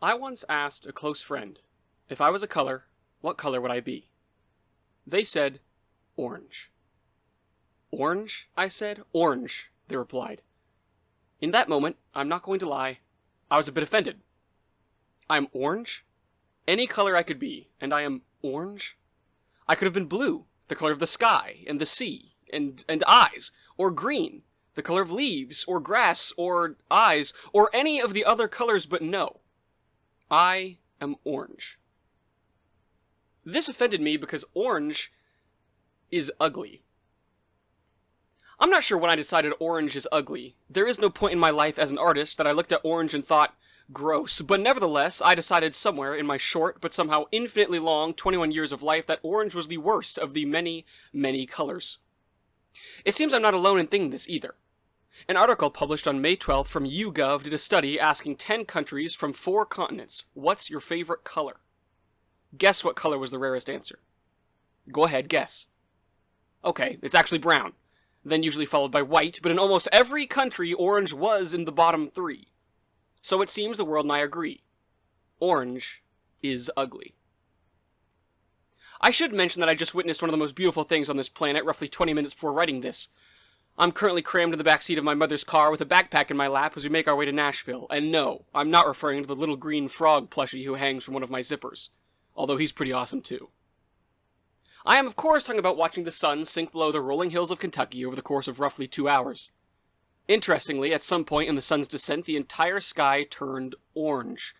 I once asked a close friend, if I was a color, what color would I be? They said, orange. Orange? I said. Orange, they replied. In that moment, I'm not going to lie, I was a bit offended. I'm orange? Any color I could be, and I am orange? I could have been blue, the color of the sky, and the sea, and eyes, or green, the color of leaves, or grass, or eyes, or any of the other colors, but no. I am orange. This offended me because orange is ugly. I'm not sure when I decided orange is ugly. There is no point in my life as an artist that I looked at orange and thought, gross, but nevertheless, I decided somewhere in my short, but somehow infinitely long 21 years of life that orange was the worst of the many, many colors. It seems I'm not alone in thinking this either. An article published on May 12th from YouGov did a study asking 10 countries from 4 continents, what's your favorite color? Guess what color was the rarest answer. Go ahead, guess. Okay, it's actually brown, then usually followed by white, but in almost every country, orange was in the bottom 3. So it seems the world and I agree. Orange is ugly. I should mention that I just witnessed one of the most beautiful things on this planet roughly 20 minutes before writing this. I'm currently crammed in the backseat of my mother's car with a backpack in my lap as we make our way to Nashville, and no, I'm not referring to the little green frog plushie who hangs from one of my zippers, although he's pretty awesome too. I am of course talking about watching the sun sink below the rolling hills of Kentucky over the course of roughly 2 hours. Interestingly, at some point in the sun's descent, the entire sky turned orange.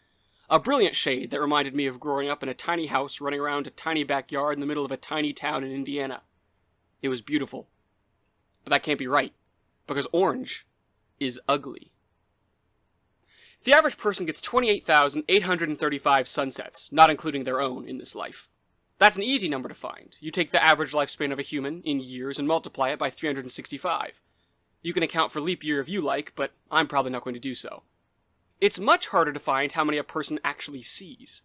A brilliant shade that reminded me of growing up in a tiny house running around a tiny backyard in the middle of a tiny town in Indiana. It was beautiful. But that can't be right, because orange is ugly. The average person gets 28,835 sunsets, not including their own, in this life. That's an easy number to find. You take the average lifespan of a human, in years, and multiply it by 365. You can account for leap year if you like, but I'm probably not going to do so. It's much harder to find how many a person actually sees.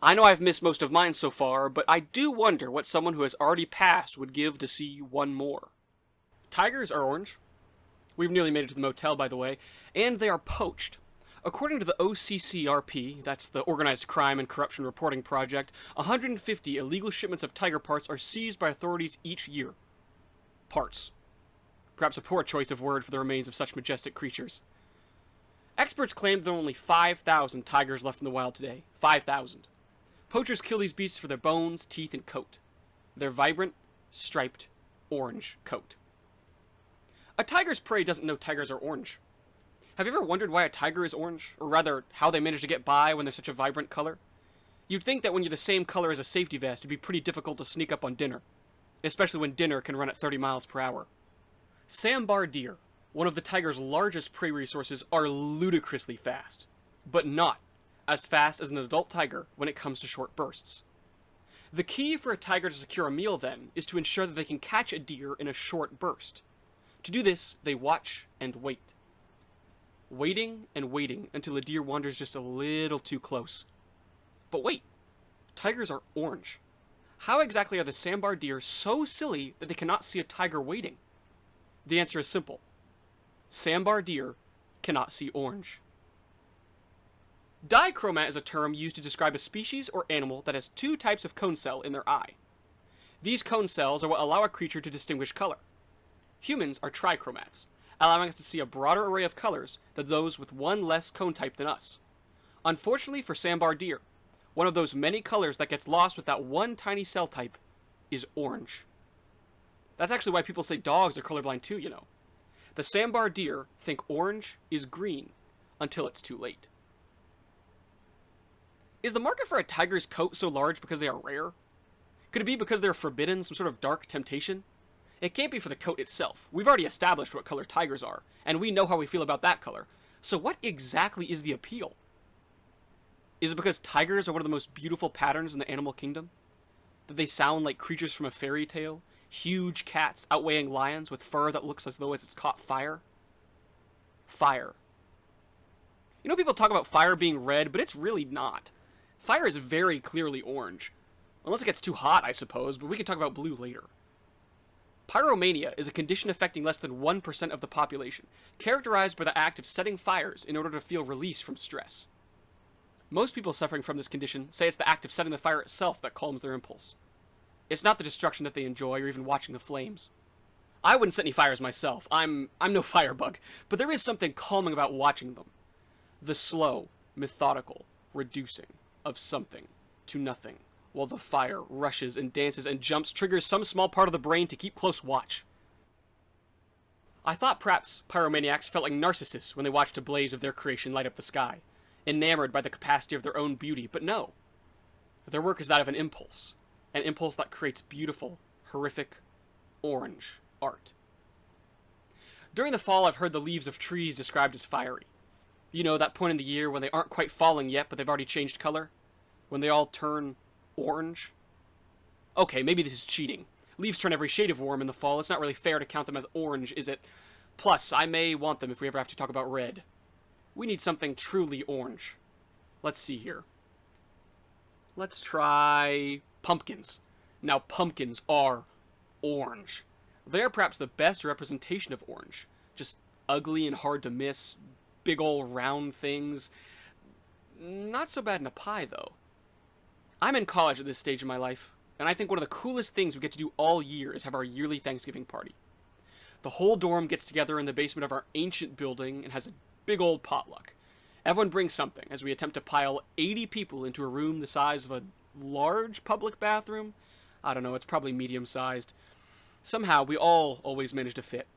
I know I've missed most of mine so far, but I do wonder what someone who has already passed would give to see one more. Tigers are orange. We've nearly made it to the motel, by the way, and they are poached. According to the OCCRP, that's the Organized Crime and Corruption Reporting Project, 150 illegal shipments of tiger parts are seized by authorities each year. Parts. Perhaps a poor choice of word for the remains of such majestic creatures. Experts claim there are only 5,000 tigers left in the wild today. 5,000. Poachers kill these beasts for their bones, teeth, and coat. Their vibrant, striped, orange coat. A tiger's prey doesn't know tigers are orange. Have you ever wondered why a tiger is orange? Or rather, how they manage to get by when they're such a vibrant color? You'd think that when you're the same color as a safety vest, it'd be pretty difficult to sneak up on dinner. Especially when dinner can run at 30 miles per hour. Sambar deer, one of the tiger's largest prey resources, are ludicrously fast. But not as fast as an adult tiger when it comes to short bursts. The key for a tiger to secure a meal, then, is to ensure that they can catch a deer in a short burst. To do this, they watch and wait. Waiting and waiting until a deer wanders just a little too close. But wait, tigers are orange. How exactly are the sambar deer so silly that they cannot see a tiger waiting? The answer is simple. Sambar deer cannot see orange. Dichromat is a term used to describe a species or animal that has 2 types of cone cell in their eye. These cone cells are what allow a creature to distinguish color. Humans are trichromats, allowing us to see a broader array of colors than those with one less cone type than us. Unfortunately for sambar deer, one of those many colors that gets lost with that one tiny cell type is orange. That's actually why people say dogs are colorblind too, you know. The sambar deer think orange is green until it's too late. Is the market for a tiger's coat so large because they are rare? Could it be because they're forbidden, some sort of dark temptation? It can't be for the coat itself. We've already established what color tigers are, and we know how we feel about that color. So what exactly is the appeal? Is it because tigers are one of the most beautiful patterns in the animal kingdom? That they sound like creatures from a fairy tale? Huge cats outweighing lions with fur that looks as though it's caught fire? Fire. You know, people talk about fire being red, but it's really not. Fire is very clearly orange. Unless it gets too hot, I suppose, but we can talk about blue later. Pyromania is a condition affecting less than 1% of the population, characterized by the act of setting fires in order to feel release from stress. Most people suffering from this condition say it's the act of setting the fire itself that calms their impulse. It's not the destruction that they enjoy or even watching the flames. I wouldn't set any fires myself. I'm no firebug, but there is something calming about watching them. The slow, methodical reducing of something to nothing, while the fire rushes and dances and jumps triggers some small part of the brain to keep close watch. I thought perhaps pyromaniacs felt like narcissists when they watched a blaze of their creation light up the sky, enamored by the capacity of their own beauty, but no. Their work is that of an impulse that creates beautiful, horrific, orange art. During the fall, I've heard the leaves of trees described as fiery. You know, that point in the year when they aren't quite falling yet, but they've already changed color? When they all turn orange? Okay, maybe this is cheating. Leaves turn every shade of warm in the fall. It's not really fair to count them as orange, is it? Plus, I may want them if we ever have to talk about red. We need something truly orange. Let's see here. Let's try pumpkins. Now, pumpkins are orange. They are perhaps the best representation of orange. Just ugly and hard to miss, big ol' round things. Not so bad in a pie, though. I'm in college at this stage of my life, and I think one of the coolest things we get to do all year is have our yearly Thanksgiving party. The whole dorm gets together in the basement of our ancient building and has a big old potluck. Everyone brings something as we attempt to pile 80 people into a room the size of a large public bathroom. I don't know, it's probably medium-sized. Somehow, we all always manage to fit.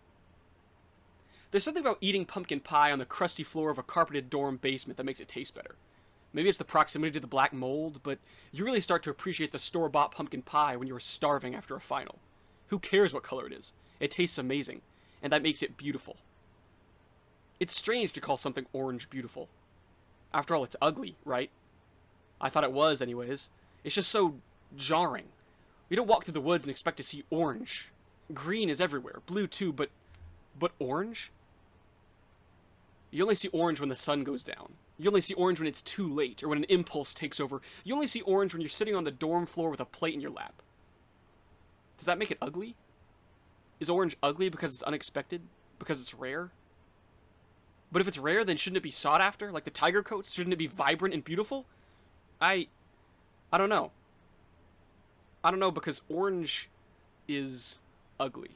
There's something about eating pumpkin pie on the crusty floor of a carpeted dorm basement that makes it taste better. Maybe it's the proximity to the black mold, but you really start to appreciate the store-bought pumpkin pie when you're starving after a final. Who cares what color it is? It tastes amazing, and that makes it beautiful. It's strange to call something orange beautiful. After all, it's ugly, right? I thought it was, anyways. It's just so jarring. We don't walk through the woods and expect to see orange. Green is everywhere, blue too, but orange? You only see orange when the sun goes down. You only see orange when it's too late, or when an impulse takes over. You only see orange when you're sitting on the dorm floor with a plate in your lap. Does that make it ugly? Is orange ugly because it's unexpected? Because it's rare? But if it's rare, then shouldn't it be sought after? Like the tiger coats? Shouldn't it be vibrant and beautiful? I don't know. I don't know, because orange is ugly.